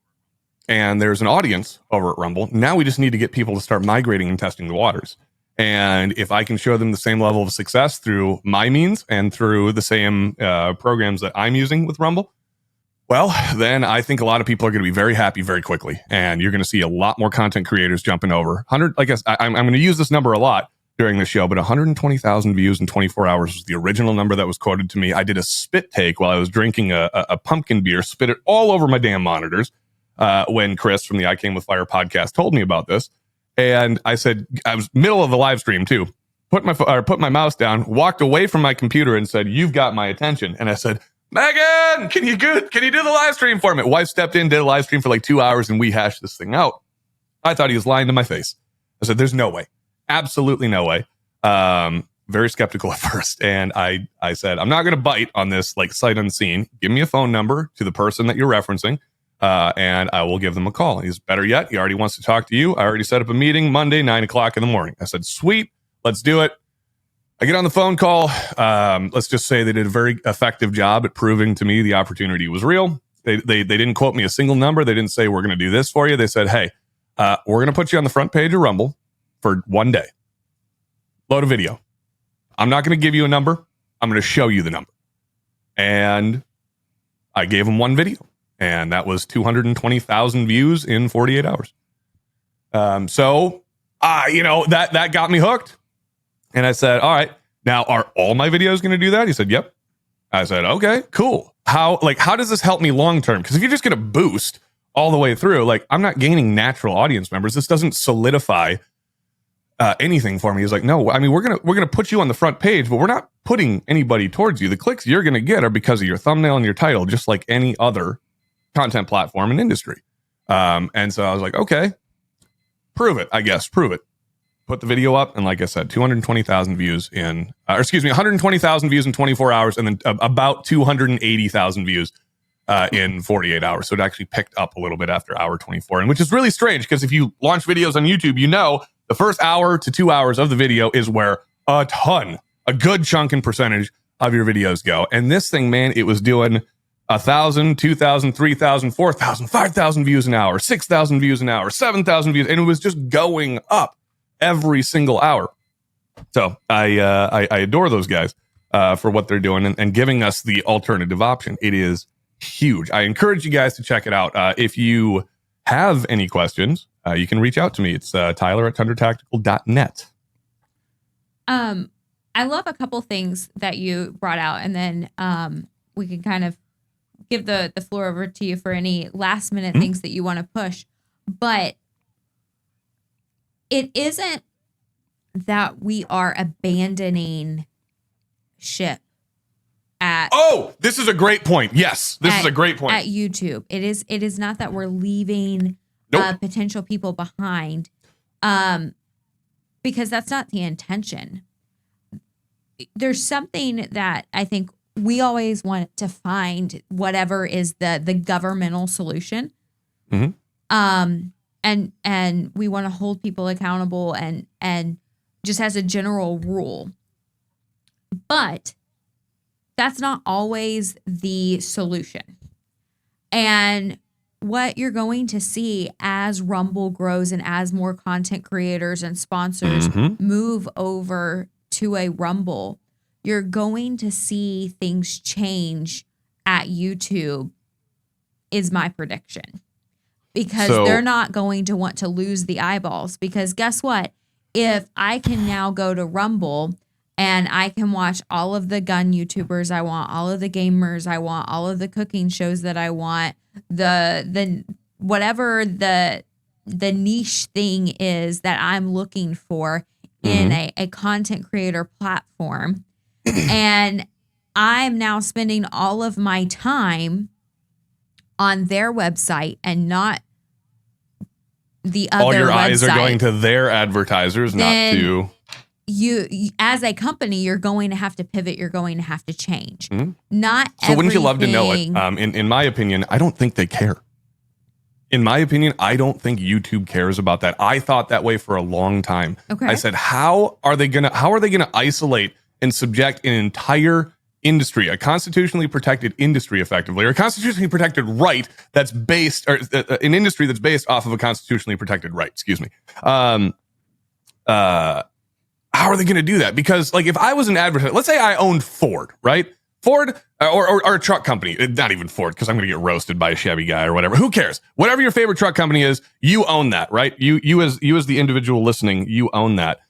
and there's an audience over at Rumble, now we just need to get people to start migrating and testing the waters. And if I can show them the same level of success through my means and through the same programs that I'm using with Rumble, well, then I think a lot of people are going to be very happy very quickly. And you're going to see a lot more content creators jumping over. I'm going to use this number a lot during the show, but 120,000 views in 24 hours was the original number that was quoted to me. I did a spit take while I was drinking a pumpkin beer, spit it all over my damn monitors when Chris from the I Came With Fire podcast told me about this. And I said, I was middle of the live stream too, put my mouse down, walked away from my computer and said, "You've got my attention." And I said, "Megan, can you do the live stream for me?" Wife stepped in, did a live stream for like 2 hours, and we hashed this thing out. I thought he was lying to my face. I said, "There's no way. Absolutely no way." Very skeptical at first. And I said, "I'm not going to bite on this like sight unseen. Give me a phone number to the person that you're referencing. And I will give them a call." He's better yet. He already wants to talk to you. I already set up a meeting Monday, 9:00 in the morning. I said, "Sweet, let's do it." I get on the phone call. Let's just say they did a very effective job at proving to me the opportunity was real. They didn't quote me a single number. They didn't say, "We're going to do this for you." They said, "Hey, we're going to put you on the front page of Rumble for 1 day. Load a video. I'm not going to give you a number. I'm going to show you the number." And I gave them one video. And that was 220,000 views in 48 hours. So that got me hooked. And I said, "All right, now are all my videos going to do that?" He said, "Yep." I said, "Okay, cool. How does this help me long term? Because if you're just going to boost all the way through, like, I'm not gaining natural audience members. This doesn't solidify anything for me." He's like, "No, I mean, we're gonna put you on the front page, but we're not putting anybody towards you. The clicks you're going to get are because of your thumbnail and your title, just like any other content platform and industry." And so I was like, "Okay, prove it, I guess. Prove it." Put the video up. And like I said, 220,000 views 120,000 views in 24 hours. And then about 280,000 views in 48 hours. So it actually picked up a little bit after hour 24. And which is really strange because if you launch videos on YouTube, the first hour to 2 hours of the video is where a good chunk and percentage of your videos go. And this thing, man, it was doing 1,000, 2,000, 3,000, 4,000, 5,000 views an hour, 6,000 views an hour, 7,000 views. And it was just going up every single hour. So I adore those guys for what they're doing and giving us the alternative option. It is huge. I encourage you guys to check it out. If you have any questions, you can reach out to me. It's Tyler@TundraTactical.net. I love a couple things that you brought out, and then we can kind of give the floor over to you for any last minute things that you want to push. But it isn't that we are abandoning ship at. Oh, this is a great point. Yes, this is a great point. At YouTube. It is not that we're leaving potential people behind, because that's not the intention. There's something that I think we always want to find, whatever is the governmental solution. Mm-hmm. And we want to hold people accountable and just as a general rule. But that's not always the solution. And what you're going to see as Rumble grows and as more content creators and sponsors move over to a Rumble, you're going to see things change at YouTube, is my prediction. Because they're not going to want to lose the eyeballs. Because guess what? If I can now go to Rumble and I can watch all of the gun YouTubers I want, all of the gamers I want, all of the cooking shows that I want, the whatever the niche thing is that I'm looking for in a content creator platform, and I'm now spending all of my time on their website and not the other website. All your eyes are going to their advertisers, not to you. As a company, you're going to have to pivot. You're going to have to change. Not so. Wouldn't you love to know it? In my opinion, I don't think they care. In my opinion, I don't think YouTube cares about that. I thought that way for a long time. Okay. I said, how are they gonna isolate and subject an entire industry, a constitutionally protected industry, effectively, or a constitutionally protected right that's based, or an industry that's based off of a constitutionally protected right. Excuse me. How are they going to do that? Because, like, if I was an advertiser, let's say I owned Ford, right? Ford or a truck company, not even Ford, because I'm going to get roasted by a Chevy guy or whatever. Who cares? Whatever your favorite truck company is, you own that, right? You as the individual listening, you own that.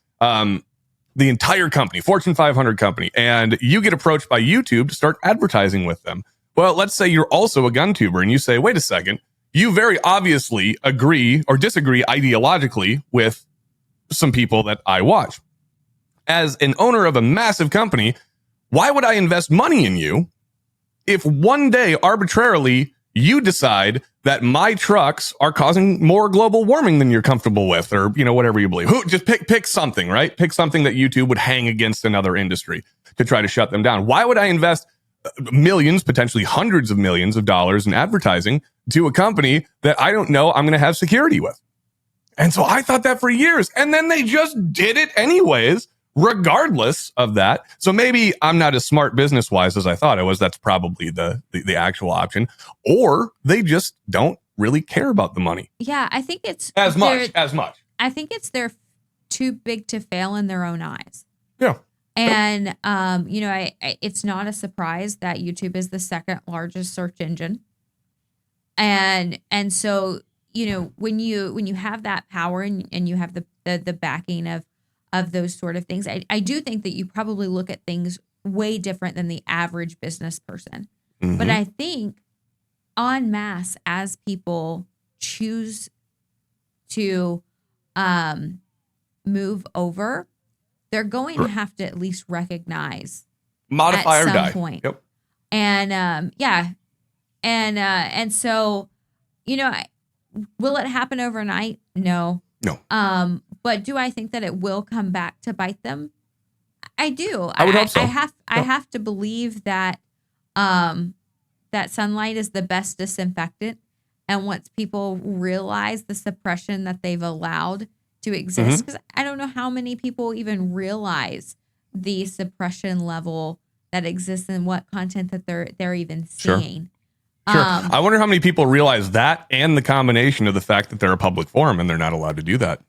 The entire company, Fortune 500 company, and you get approached by YouTube to start advertising with them. Well, let's say you're also a gun tuber and you say, wait a second, you very obviously agree or disagree ideologically with some people that I watch. As an owner of a massive company, why would I invest money in you if one day arbitrarily you decide that my trucks are causing more global warming than you're comfortable with, or, you know, whatever you believe? Just pick something, right? Pick something that YouTube would hang against another industry to try to shut them down. Why would I invest millions, potentially hundreds of millions of dollars in advertising to a company that I don't know I'm going to have security with? And so I thought that for years, and then they just did it anyways, regardless of that. So maybe I'm not as smart business-wise as I thought I was. That's probably the actual option. Or they just don't really care about the money. Yeah, I think it's as much. I think it's they're too big to fail in their own eyes. Yeah. And you know, it's not a surprise that YouTube is the second largest search engine. And so, you know, when you have that power and you have the backing of those sort of things, I do think that you probably look at things way different than the average business person. Mm-hmm. But I think en masse, as people choose to move over, they're going to have to at least recognize modify at or some die point. Yep. And and so, you know, will it happen overnight? No. But do I think that it will come back to bite them? I do. I would hope so. I have to believe that that sunlight is the best disinfectant. And once people realize the suppression that they've allowed to exist, because I don't know how many people even realize the suppression level that exists and what content that they're even seeing. Sure. I wonder how many people realize that, and the combination of the fact that they're a public forum and they're not allowed to do that.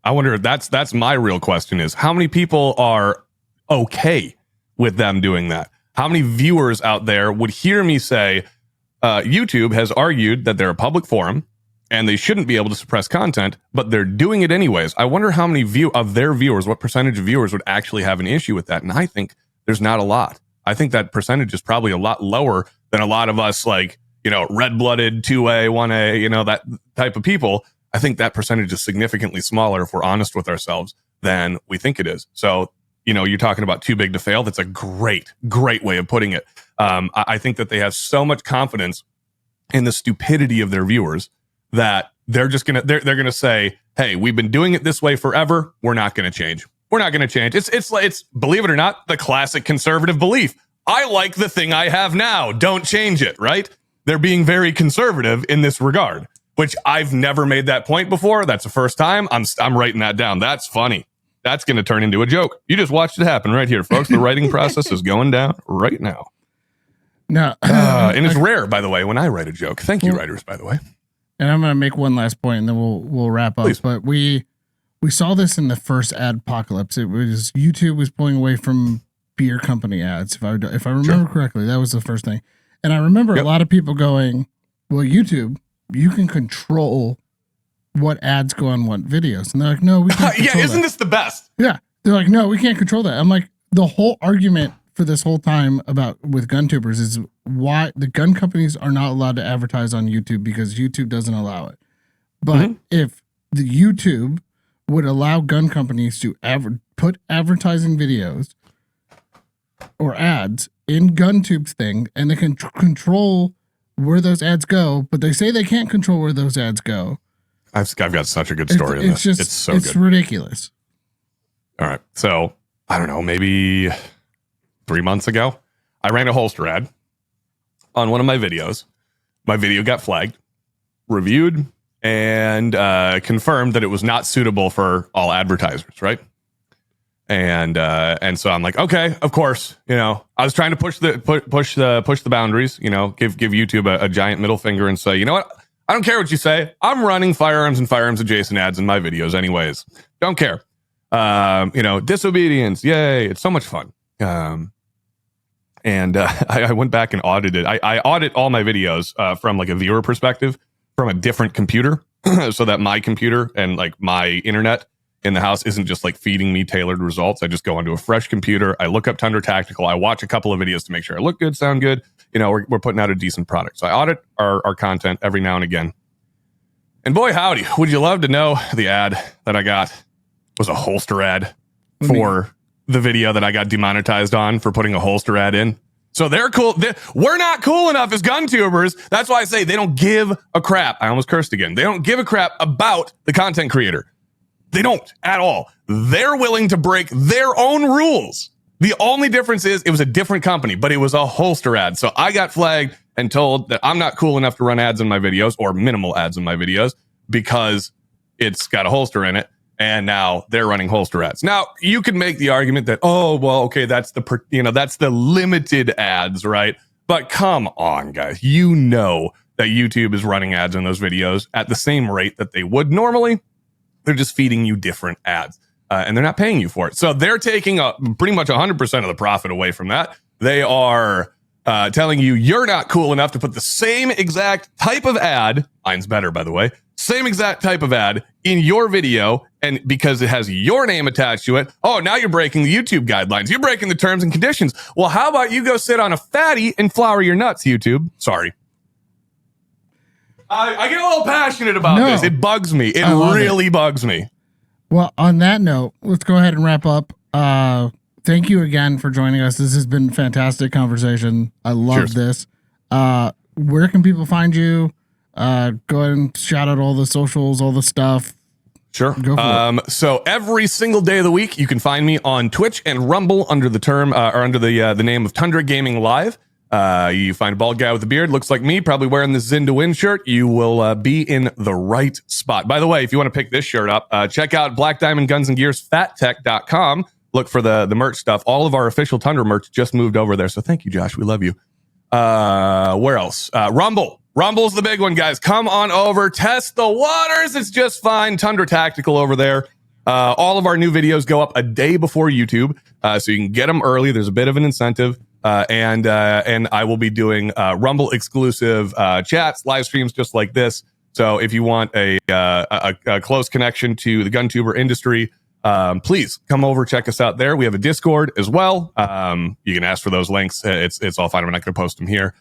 I wonder if that's my real question, is how many people are okay with them doing that? How many viewers out there would hear me say, YouTube has argued that they're a public forum and they shouldn't be able to suppress content, but they're doing it anyways. I wonder how many of their viewers, what percentage of viewers would actually have an issue with that? And I think there's not a lot. I think that percentage is probably a lot lower than a lot of us, like, you know, red-blooded 2A, 1A, you know, that type of people. I think that percentage is significantly smaller, if we're honest with ourselves, than we think it is. So, you know, you're talking about too big to fail. That's a great way of putting it. I think that they have so much confidence in the stupidity of their viewers that they're just they're gonna say, hey, we've been doing it this way forever. We're not going to change. We're not going to change. It's believe it or not, the classic conservative belief. I like the thing I have now. Don't change it, right? They're being very conservative in this regard, which I've never made that point before. That's the first time. I'm writing that down. That's funny. That's going to turn into a joke. You just watched it happen right here, folks. The writing process is going down right now. No, and it's rare, by the way, when I write a joke. Thank you, writers, by the way. And I'm going to make one last point, and then we'll wrap up. Please. But we saw this in the first adpocalypse. It was YouTube was pulling away from beer company ads. If I remember correctly, that was the first thing. And I remember a lot of people going, "Well, YouTube, you can control what ads go on what videos." And they're like, "No, we can't." Yeah, isn't this the best? Yeah, they're like, "No, we can't control that." I'm like, the whole argument for this whole time with gun tubers is why the gun companies are not allowed to advertise on YouTube, because YouTube doesn't allow it. But if the YouTube would allow gun companies to put advertising videos or ads in GunTube's thing, and they can control where those ads go, but they say they can't control where those ads go. I've got such a good story on this. It's so good. It's ridiculous. All right. So, I don't know, maybe 3 months ago, I ran a holster ad on one of my videos. My video got flagged, reviewed, and confirmed that it was not suitable for all advertisers, right? And so I'm like, okay, of course, I was trying to push the boundaries, give YouTube a giant middle finger and say, you know what? I don't care what you say. I'm running firearms and firearms adjacent ads in my videos anyways. Don't care. Disobedience. Yay. It's so much fun. I went back and audited. I audit all my videos from like a viewer perspective from a different computer so that my computer and like my internet in the house isn't just like feeding me tailored results. I just go onto a fresh computer. I look up Tundra Tactical. I watch a couple of videos to make sure I look good, sound good. We're putting out a decent product. So I audit our content every now and again. And boy, howdy, would you love to know the ad that I got was a holster ad for the video that I got demonetized on for putting a holster ad in. So they're cool. We're not cool enough as gun tubers. That's why I say they don't give a crap. I almost cursed again. They don't give a crap about the content creator. They don't at all. They're willing to break their own rules. The only difference is it was a different company, but it was a holster ad. So I got flagged and told that I'm not cool enough to run ads in my videos or minimal ads in my videos because it's got a holster in it. And now they're running holster ads. Now you could make the argument that, oh, well, okay, that's the limited ads, right? But come on, guys, that YouTube is running ads in those videos at the same rate that they would normally. They're just feeding you different ads and they're not paying you for it. So they're taking pretty much 100% of the profit away from that. They are telling you you're not cool enough to put the same exact type of ad. Mine's better, by the way. Same exact type of ad in your video. And because it has your name attached to it, oh, now you're breaking the YouTube guidelines. You're breaking the terms and conditions. Well, how about you go sit on a fatty and flour your nuts, YouTube? Sorry. I get a little passionate about this. It bugs me. It really bugs me. Well, on that note, let's go ahead and wrap up. Thank you again for joining us. This has been a fantastic conversation. I love this. Where can people find you? Go ahead and shout out all the socials, all the stuff. Sure. Go for it. So every single day of the week, you can find me on Twitch and Rumble under the term or under the name of Tundra Gaming Live. You find a bald guy with a beard, looks like me, probably wearing the Zin to Win shirt. You will be in the right spot. By the way, if you want to pick this shirt up, check out Black Diamond Guns and Gears fattech.com. Look for the merch stuff. All of our official Tundra merch just moved over there. So thank you, Josh. We love you. Where else? Rumble. Rumble's the big one, guys. Come on over. Test the waters. It's just fine. Tundra Tactical over there. All of our new videos go up a day before YouTube, so you can get them early. There's a bit of an incentive. And I will be doing Rumble exclusive chats, live streams just like this. So if you want a close connection to the gun tuber industry, please come over, check us out there. We have a Discord as well. You can ask for those links. It's all fine. I'm not going to post them here.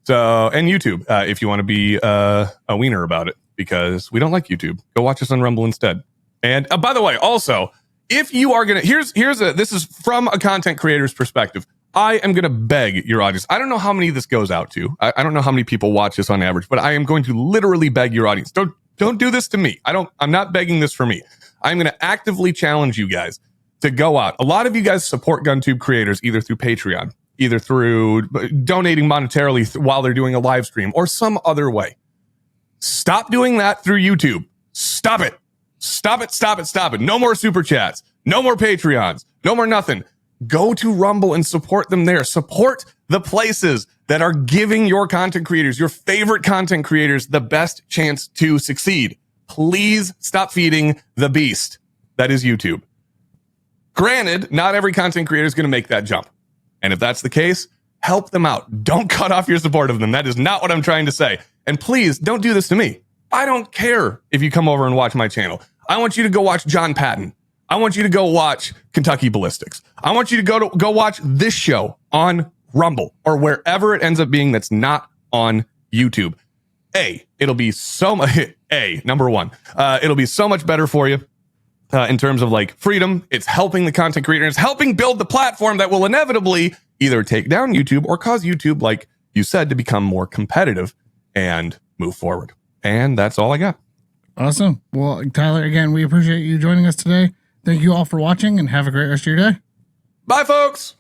So, and YouTube, if you want to be a wiener about it, because we don't like YouTube. Go watch us on Rumble instead. And by the way, also, if you are going to, this is from a content creator's perspective. I am going to beg your audience. I don't know how many this goes out to. I don't know how many people watch this on average, but I am going to literally beg your audience. Don't do this to me. I'm not begging this for me. I'm going to actively challenge you guys to go out. A lot of you guys support GunTube creators either through Patreon, either through donating monetarily while they're doing a live stream or some other way. Stop doing that through YouTube. Stop it. Stop it. Stop it. Stop it. No more super chats. No more Patreons. No more nothing. Go to Rumble and support them there. Support the places that are giving your content creators, your favorite content creators, the best chance to succeed. Please stop feeding the beast that is YouTube. Granted, not every content creator is going to make that jump. And if that's the case, help them out. Don't cut off your support of them. That is not what I'm trying to say. And please don't do this to me. I don't care if you come over and watch my channel. I want you to go watch John Patton. I want you to go watch Kentucky Ballistics. I want you to go watch this show on Rumble or wherever it ends up being that's not on YouTube. It'll be so much, number one, it'll be so much better for you in terms of like freedom. It's helping the content creator. It's helping build the platform that will inevitably either take down YouTube or cause YouTube, like you said, to become more competitive and move forward. And that's all I got. Awesome. Well, Tyler, again, we appreciate you joining us today. Thank you all for watching and have a great rest of your day. Bye, folks.